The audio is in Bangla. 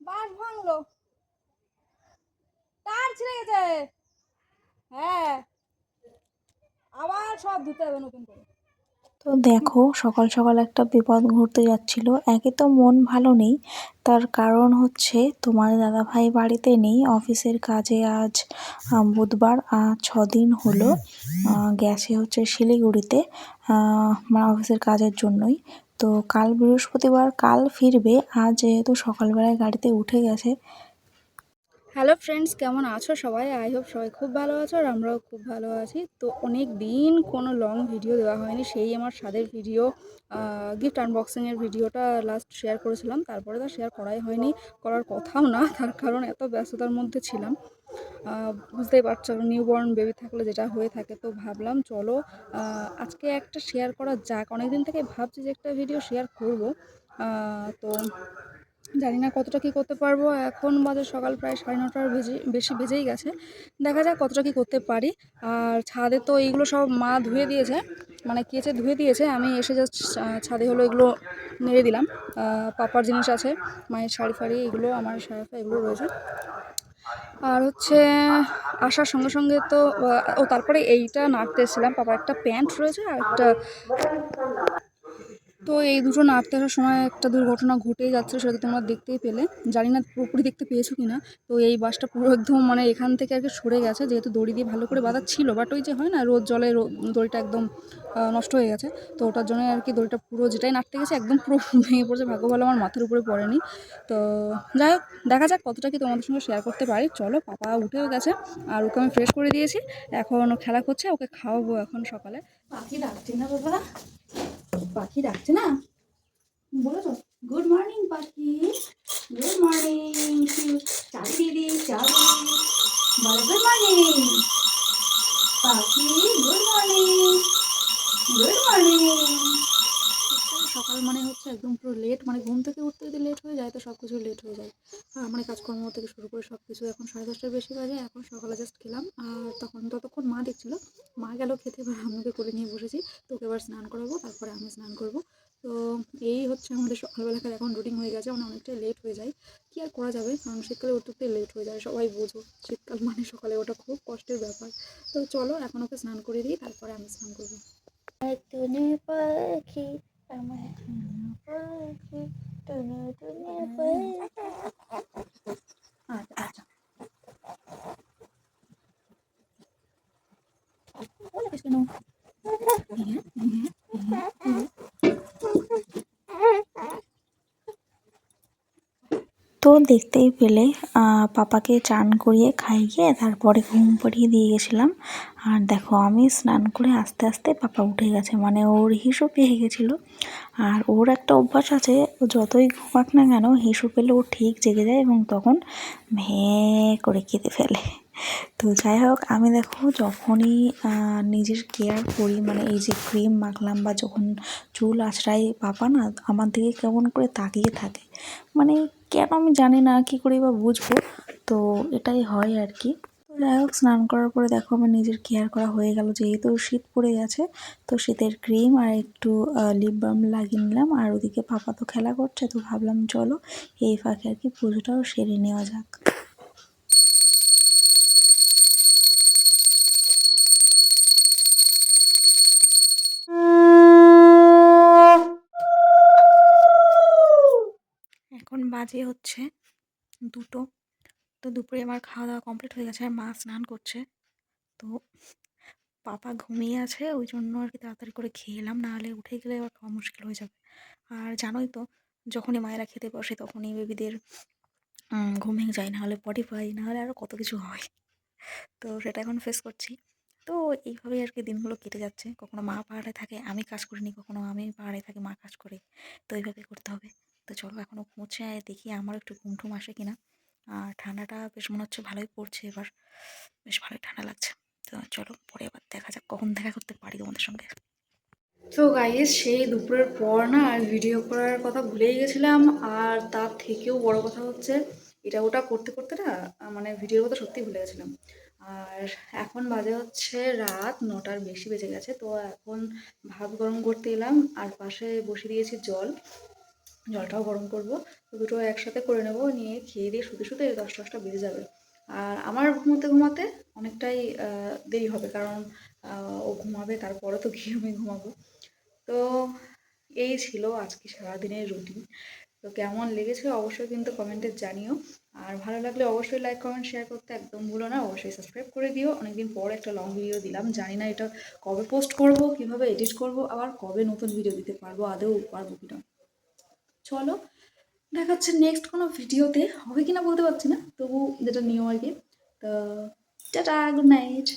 বাস ভাঙলো, তার ছিঁড়ে গেছে। হ্যাঁ, আবার সব ধুতে হবে নতুন করে। তো দেখো সকাল সকাল একটা বিপদ ঘটতে যাচ্ছিল। একে তো মন ভালো নেই, তার কারণ হচ্ছে তোমার দাদাভাই বাড়িতে নেই, অফিসের কাজে আজ বুধবার 6 দিন হলো গেছে হচ্ছে শিলিগুড়িতে মানে অফিসের কাজের জন্যই। তো কাল বৃহস্পতিবার, কাল ফিরবে। আজ যেহেতু সকালবেলায় গাড়িতে উঠে গেছে। হ্যালো ফ্রেন্ডস, কেমন আছো সবাই? আই হোপ সবাই খুব ভালো আছো আর আমরাও খুব ভালো আছি। তো অনেক দিন কোনো লং ভিডিও দেওয়া হয়নি। সেই আমার স্বাদের ভিডিও, গিফট আনবক্সিংয়ের ভিডিওটা লাস্ট শেয়ার করেছিলাম, তারপরে তো শেয়ার করাই হয়নি, করার কথাও না, তার কারণ এত ব্যস্ততার মধ্যে ছিলাম। বুঝতেই পারছো, নিউবর্ন বেবি থাকলে যেটা হয়ে থাকে। তো ভাবলাম চলো আজকে একটা শেয়ার করা যাক। অনেকদিন থেকে ভাবছি যে একটা ভিডিও শেয়ার করব। তো জানি না কতটা কী করতে পারবো। এখন বাজে সকাল প্রায় 9:30টার বেশি বেজেই গেছে। দেখা যাক কতটা কী করতে পারি। আর ছাদে তো এইগুলো সব মা ধুয়ে দিয়েছে, মানে কেচে ধুয়ে দিয়েছে। আমি এসে জাস্ট ছাদে হলো এগুলো নেড়ে দিলাম। পাপার জিনিস আছে, মায়ের শাড়ি ফাড়ি, এগুলো আমার শাড়ি এগুলো রয়েছে। আর হচ্ছে আসার সঙ্গে সঙ্গে তো তারপরে এইটা নাড়তে এসেছিলাম। পাপার একটা প্যান্ট রয়েছে আর একটা, তো এই দুটো নাড়তে আসার সময় একটা দুর্ঘটনা ঘটেই যাচ্ছে, সেটা তোমরা দেখতেই পেলে। জানি না পুরোপুরি দেখতে পেয়েছো কিনা। তো এই বাসটা পুরো একদম মানে এখান থেকে আর কি সরে গেছে, যেহেতু দড়ি দিয়ে ভালো করে বাঁধা ছিল, বাট ওই যে হয় না রোদ জলে দড়িটা একদম নষ্ট হয়ে গেছে। তো ওটার জন্য আর কি দড়িটা পুরো যেটাই নাড়তে গেছে একদম পুরো ভেঙে পড়েছে। ভাগ্য ভালো আমার মাথার উপরে পড়েনি। তো যাই হোক, দেখা যাক কতটা কি তোমাদের সঙ্গে শেয়ার করতে পারি। চলো, পাপা উঠেও গেছে আর ওকে আমি ফ্রেশ করে দিয়েছি। এখন খেলা করছে, ওকে খাওয়াবো এখন সকালে। পাখি ডাকছি না বাবা, পাখি ডাকছে না, বলেছো গুড মর্নিং পাখি, গুড মর্নিং চাবি দিদি, চাবি বলো গুড মর্নিং পাখি, গুড মর্নিং, গুড মর্নিং। সকাল মানে হচ্ছে একদম পুরো লেট, মানে ঘুম থেকে উঠতে যদি লেট হয়ে যায় তো সব কিছু লেট হয়ে যায়। মানে কাজকর্ম থেকে শুরু করে সব কিছু। এখন 10:30টার বেশি বাজে। এখন সকালে জাস্ট খেলাম আর ততক্ষণ মা দেখছিল। মা গেল খেতে, এবার আমাকে করে নিয়ে বসেছি। তোকে এবার স্নান করাবো, তারপরে আমি স্নান করবো। তো এই হচ্ছে আমাদের সকালবেলাকার এখন রুটিন হয়ে গেছে। মানে অনেকটাই লেট হয়ে যায়, কি আর করা যাবে, কারণ শীতকালে উঠতে লেট হয়ে যায়। সবাই বোঝো, শীতকাল মানে সকালে ওটা খুব কষ্টের ব্যাপার। তো চলো এখন ওকে স্নান করে দিই, তারপরে আমি স্নান করবো। পাখি আমার পাখি, টুনু টুনু পাখি। আচ্ছা আচ্ছা, বলে কেন? তো দেখতেই পেলে পাপাকে চান করিয়ে খাইয়ে তারপরে ঘুম পাড়িয়ে দিয়ে গেছিলাম। আর দেখো আমি স্নান করে আস্তে আস্তে পাপা উঠে গেছে, মানে ওর হিসু পেয়ে গেছিলো। আর ওর একটা অভ্যাস আছে, ও যতই ঘুমাক না কেন হিসু পেলে ও ঠিক জেগে যায় এবং তখন ভ্যাঁ করে কেঁদে ফেলে। তো যাই হোক, আমি দেখো যখনই নিজের কেয়ার করি, মানে এই যে ক্রিম মাখলাম বা যখন চুল আঁচড়াই, পাপা না আমার দিকে কেমন করে তাকিয়ে থাকে, মানে কেন আমি জানি না, কী করি বা বুঝবো। তো এটাই হয় আর কি। তো যাই হোক, স্নান করার পরে দেখো আমার নিজের কেয়ার করা হয়ে গেল। যেহেতু শীত পড়ে গেছে তো শীতের ক্রিম আর একটু লিপ বাম লাগিয়ে নিলাম। আর ওদিকে পাপা তো খেলা করছে, তো ভাবলাম চলো এই ফাঁকে আর কি পুজোটাও সেরে নেওয়া যাক। এখন বাজে হচ্ছে 2টো। তো দুপুরে আমার খাওয়া দাওয়া কমপ্লিট হয়ে গেছে আর মা স্নান করছে। তো পাপা ঘুমিয়ে আছে, ওই জন্য আর কি তাড়াতাড়ি করে খেয়ে এলাম, নাহলে উঠে গেলে আবার খাওয়া মুশকিল হয়ে যাবে। আর জানোই তো, যখনই মায়েরা খেতে বসে তখনই বেবিদের ঘুম ভেঙে যায়, নাহলে পটি পাই, নাহলে আরও কত কিছু হয়। তো সেটা এখন ফেস করছি। তো এইভাবেই আর কি দিনগুলো কেটে যাচ্ছে। কখনো মা পাহাড়ে থাকে আমি কাজ করিনি, কখনো আমি পাহাড়ে থাকি মা কাজ করে। তো এইভাবে করতে হবে। তো চলো এখনও ঘুমোচ্ছে, দেখি আমার একটু ঘুম টুম আসে কিনা। আর ঠান্ডাটা বেশ মনে হচ্ছে ভালোই পড়ছে এবার, বেশ ভালোই ঠান্ডা লাগছে। তো চলো পরে আবার দেখা যাক কখন দেখা করতে পারি তোমাদের সঙ্গে। তো গাইস, সেই দুপুরের পর না আর ভিডিও করার কথা ভুলেই গেছিলাম। আর তার থেকেও বড় কথা হচ্ছে এটা ওটা করতে করতে না মানে ভিডিওর কথা সত্যিই ভুলে গেছিলাম। আর এখন বাজে হচ্ছে রাত 9টার বেশি বেজে গেছে। তো এখন ভাত গরম করতে এলাম আর পাশে বসিয়ে দিয়েছি জলটাও গরম করব। তো দুটো একসাথে করে নেব, নিয়ে খেয়ে দিয়ে শুতে শুতে 10টা বেজে যাবে। আর আমার ঘুমোতে ঘুমাতে অনেকটাই দেরি হবে, কারণ ও ঘুমাবে, তারপরে তো গিয়ে আমি ঘুমাবো। তো এই ছিল আজকে সারাদিনের রুটিন। তো কেমন লেগেছে অবশ্যই কিন্তু কমেন্টে জানিও। আর ভালো লাগলে অবশ্যই লাইক কমেন্ট শেয়ার করতে একদম ভুলো না। অবশ্যই সাবস্ক্রাইব করে দিও। অনেকদিন পর একটা লং ভিডিও দিলাম, জানি না এটা কবে পোস্ট করব, কিভাবে এডিট করব, আবার কবে নতুন ভিডিও দিতে পারবো, আদৌ পারবো কিনা। চলো, দেখা হচ্ছে নেক্সট কোনো ভিডিওতে, হবে কিনা বলতে পারছি না, তবু যেটা নিয়ম আর কি। তো টাটা, গুড নাইট।